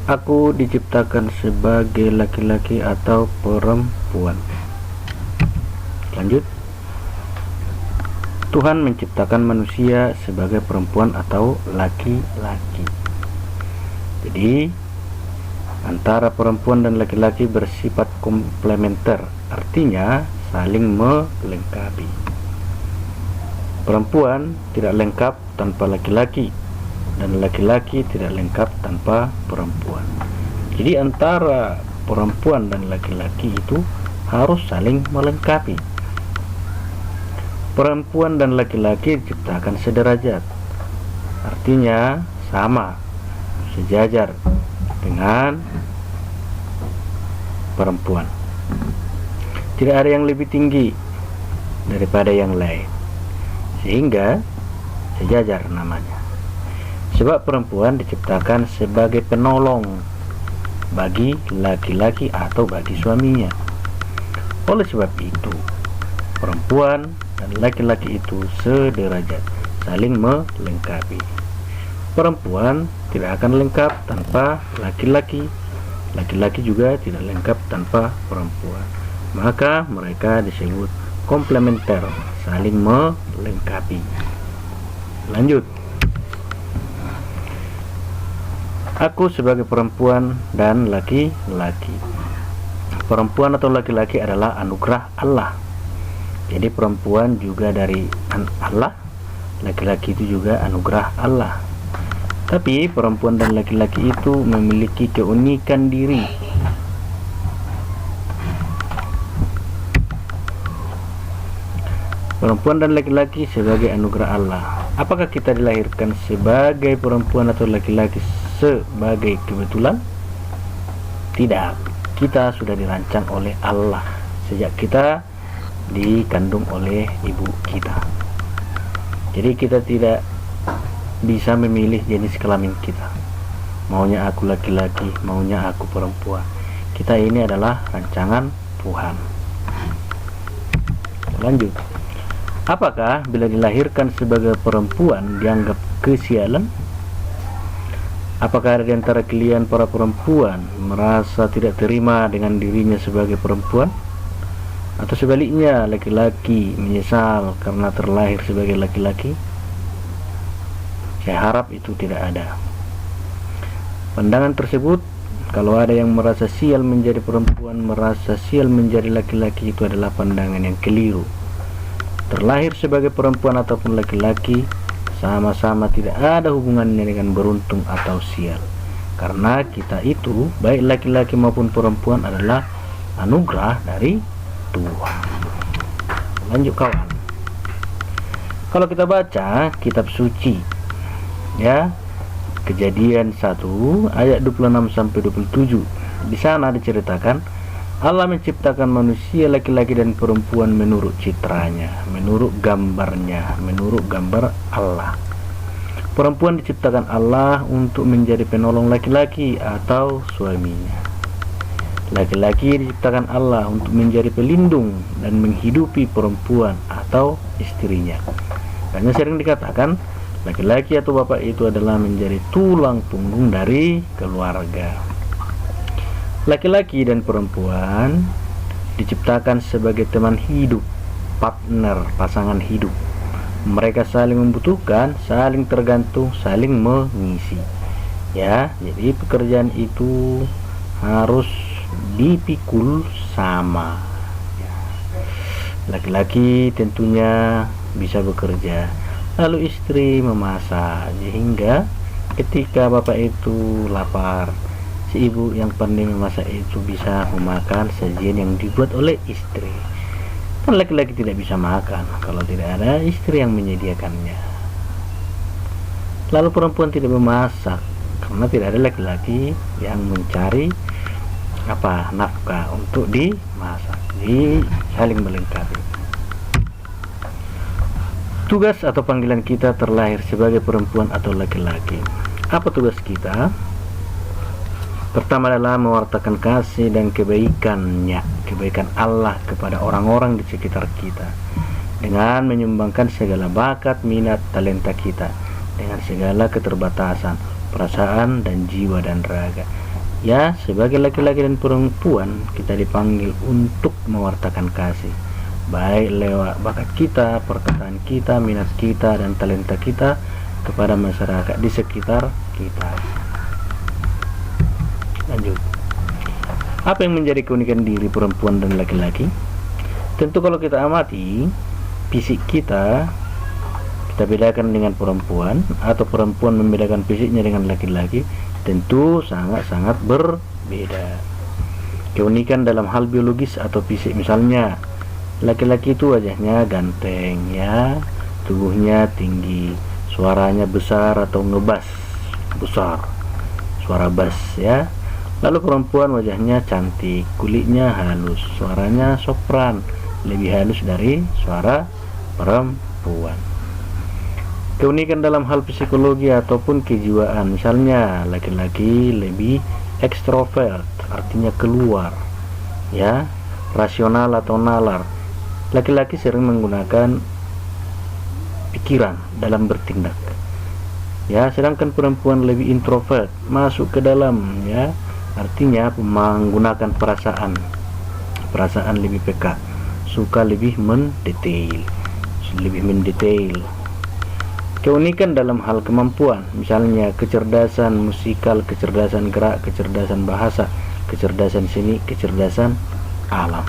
Aku diciptakan sebagai laki-laki atau perempuan. Lanjut. Tuhan menciptakan manusia sebagai perempuan atau laki-laki. Jadi antara perempuan dan laki-laki bersifat komplementer, artinya saling melengkapi. Perempuan tidak lengkap tanpa laki-laki, dan laki-laki tidak lengkap tanpa perempuan. Jadi antara perempuan dan laki-laki itu harus saling melengkapi. Perempuan dan laki-laki diciptakan sederajat, artinya sama, sejajar dengan perempuan. Tidak ada yang lebih tinggi daripada yang lain, sehingga sejajar namanya. Sebab perempuan diciptakan sebagai penolong bagi laki-laki atau bagi suaminya. Oleh sebab itu, perempuan dan laki-laki itu sederajat, saling melengkapi. Perempuan tidak akan lengkap tanpa laki-laki, laki-laki juga tidak lengkap tanpa perempuan. Maka mereka disebut komplementer, saling melengkapi. Lanjut. Aku sebagai perempuan dan laki-laki. Perempuan atau laki-laki adalah anugerah Allah. Jadi perempuan juga dari Allah, laki-laki itu juga anugerah Allah. Tapi perempuan dan laki-laki itu memiliki keunikan diri. Perempuan dan laki-laki sebagai anugerah Allah. Apakah kita dilahirkan sebagai perempuan atau laki-laki sebagai kebetulan? Tidak. Kita sudah dirancang oleh Allah sejak kita dikandung oleh ibu kita. Jadi kita tidak bisa memilih jenis kelamin kita. Maunya aku laki-laki, maunya aku perempuan. Kita ini adalah rancangan Tuhan. Lanjut. Apakah bila dilahirkan sebagai perempuan dianggap kesialan? Apakah ada di antara kalian para perempuan merasa tidak terima dengan dirinya sebagai perempuan? Atau sebaliknya, laki-laki menyesal karena terlahir sebagai laki-laki? Saya harap itu tidak ada. Pandangan tersebut, kalau ada yang merasa sial menjadi perempuan, merasa sial menjadi laki-laki, itu adalah pandangan yang keliru. Terlahir sebagai perempuan ataupun laki-laki sama-sama tidak ada hubungannya dengan beruntung atau sial. Karena kita itu, baik laki-laki maupun perempuan, adalah anugerah dari Tuhan. Lanjut kawan. Kalau kita baca kitab suci, ya, Kejadian 1 ayat 26 sampai 27, di sana diceritakan Allah menciptakan manusia laki-laki dan perempuan menurut citranya, menurut gambarnya, menurut gambar Allah. Perempuan diciptakan Allah untuk menjadi penolong laki-laki atau suaminya. Laki-laki diciptakan Allah untuk menjadi pelindung dan menghidupi perempuan atau istrinya. Karena sering dikatakan laki-laki atau bapak itu adalah menjadi tulang punggung dari keluarga. Laki-laki dan perempuan diciptakan sebagai teman hidup, partner, pasangan hidup. Mereka saling membutuhkan, saling tergantung, saling mengisi. Ya, jadi pekerjaan itu harus dipikul sama. Laki-laki tentunya bisa bekerja, lalu istri memasak, sehingga ketika bapak itu lapar, si ibu yang pandai memasak itu bisa memakan sajian yang dibuat oleh istri. Kan laki-laki tidak bisa makan kalau tidak ada istri yang menyediakannya. Lalu perempuan tidak memasak karena tidak ada laki-laki yang mencari nafkah untuk dimasak. Jadi saling melengkapi. Tugas atau panggilan kita terlahir sebagai perempuan atau laki-laki. Apa tugas kita? Pertama adalah mewartakan kasih dan kebaikannya, kebaikan Allah kepada orang-orang di sekitar kita, dengan menyumbangkan segala bakat, minat, talenta kita, dengan segala keterbatasan, perasaan dan jiwa dan raga. Ya, sebagai laki-laki dan perempuan kita dipanggil untuk mewartakan kasih, baik lewat bakat kita, perkataan kita, minat kita, dan talenta kita kepada masyarakat di sekitar kita. Lanjut. Apa yang menjadi keunikan diri perempuan dan laki-laki? Tentu kalau kita amati fisik kita bedakan dengan perempuan, atau perempuan membedakan fisiknya dengan laki-laki, tentu sangat-sangat berbeda. Keunikan dalam hal biologis atau fisik, misalnya laki-laki itu wajahnya ganteng, ya, tubuhnya tinggi, suaranya besar atau ngebas besar, suara bass, ya. Lalu perempuan wajahnya cantik, kulitnya halus, suaranya sopran, lebih halus dari suara perempuan. Keunikan dalam hal psikologi ataupun kejiwaan, misalnya laki-laki lebih ekstrovert, artinya keluar, ya, rasional atau nalar. Laki-laki sering menggunakan pikiran dalam bertindak, ya, sedangkan perempuan lebih introvert, masuk ke dalam, ya, artinya menggunakan perasaan lebih peka, suka lebih mendetail. Keunikan dalam hal kemampuan, misalnya kecerdasan musikal, kecerdasan gerak, kecerdasan bahasa, kecerdasan seni, kecerdasan alam.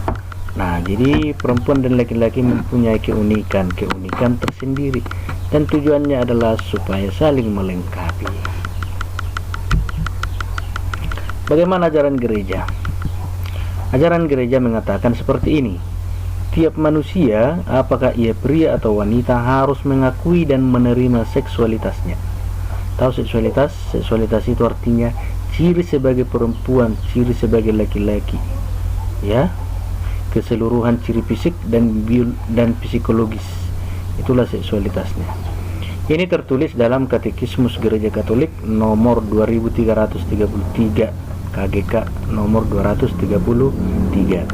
Nah, jadi perempuan dan laki-laki mempunyai keunikan tersendiri, dan tujuannya adalah supaya saling melengkapi. Bagaimana ajaran gereja? Ajaran gereja mengatakan seperti ini: tiap manusia, apakah ia pria atau wanita, harus mengakui dan menerima seksualitasnya. Tahu seksualitas? Seksualitas itu artinya ciri sebagai perempuan, ciri sebagai laki-laki, ya, keseluruhan ciri fisik dan psikologis. Itulah seksualitasnya. Ini tertulis dalam Katekismus Gereja Katolik nomor 2333, KGK nomor 233.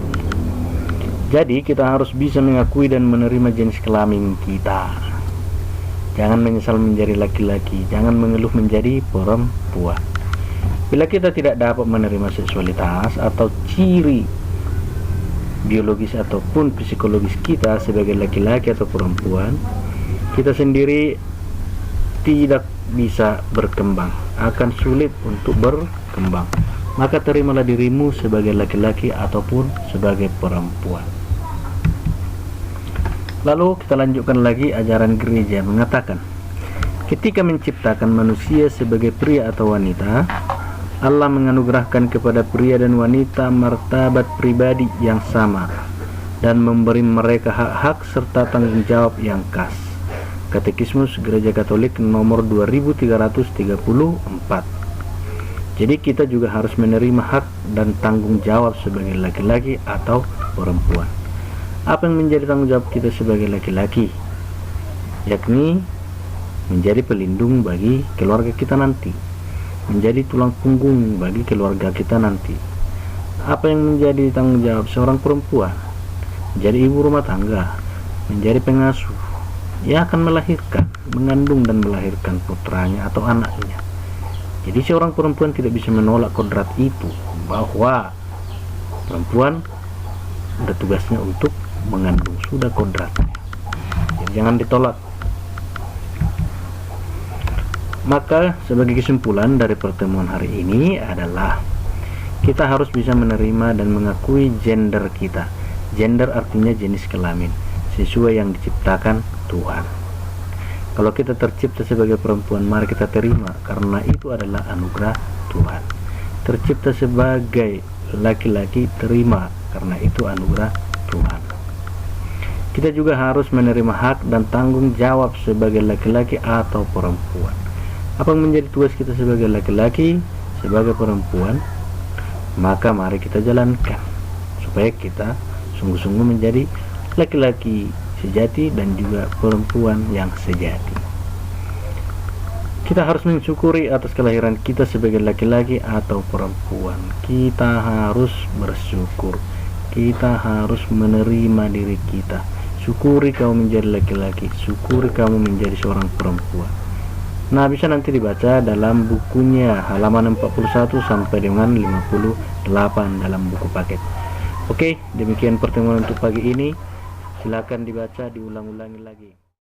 Jadi kita harus bisa mengakui dan menerima jenis kelamin kita. Jangan menyesal menjadi laki-laki, jangan mengeluh menjadi perempuan. Bila kita tidak dapat menerima seksualitas atau ciri biologis ataupun psikologis kita sebagai laki-laki atau perempuan, kita sendiri tidak bisa berkembang, akan sulit untuk berkembang. Maka terimalah dirimu sebagai laki-laki ataupun sebagai perempuan. Lalu kita lanjutkan lagi, ajaran gereja mengatakan, ketika menciptakan manusia sebagai pria atau wanita, Allah menganugerahkan kepada pria dan wanita martabat pribadi yang sama dan memberi mereka hak-hak serta tanggung jawab yang khas. Katekismus Gereja Katolik nomor 2334. Jadi kita juga harus menerima hak dan tanggung jawab sebagai laki-laki atau perempuan. Apa yang menjadi tanggung jawab kita sebagai laki-laki? Yakni menjadi pelindung bagi keluarga kita nanti, menjadi tulang punggung bagi keluarga kita nanti. Apa yang menjadi tanggung jawab seorang perempuan? Menjadi ibu rumah tangga, menjadi pengasuh, ia akan melahirkan, mengandung dan melahirkan putranya atau anaknya. Jadi seorang perempuan tidak bisa menolak kodrat itu, bahwa perempuan ada tugasnya untuk mengandung, sudah kodratnya. Jadi jangan ditolak. Maka sebagai kesimpulan dari pertemuan hari ini adalah kita harus bisa menerima dan mengakui gender kita. Gender artinya jenis kelamin, sesuai yang diciptakan Tuhan. Kalau kita tercipta sebagai perempuan, mari kita terima, karena itu adalah anugerah Tuhan. Tercipta sebagai laki-laki, terima, karena itu anugerah Tuhan. Kita juga harus menerima hak dan tanggung jawab sebagai laki-laki atau perempuan. Apa yang menjadi tugas kita sebagai laki-laki, sebagai perempuan? Maka mari kita jalankan supaya kita sungguh-sungguh menjadi laki-laki sejati dan juga perempuan yang sejati. Kita harus mensyukuri atas kelahiran kita sebagai laki-laki atau perempuan. Kita harus bersyukur. Kita harus menerima diri kita. Syukuri kamu menjadi laki-laki, syukuri kamu menjadi seorang perempuan. Nah, bisa nanti dibaca dalam bukunya halaman 41 sampai dengan 58 dalam buku paket. Oke, demikian pertemuan untuk pagi ini. Silakan dibaca, diulang-ulangi lagi.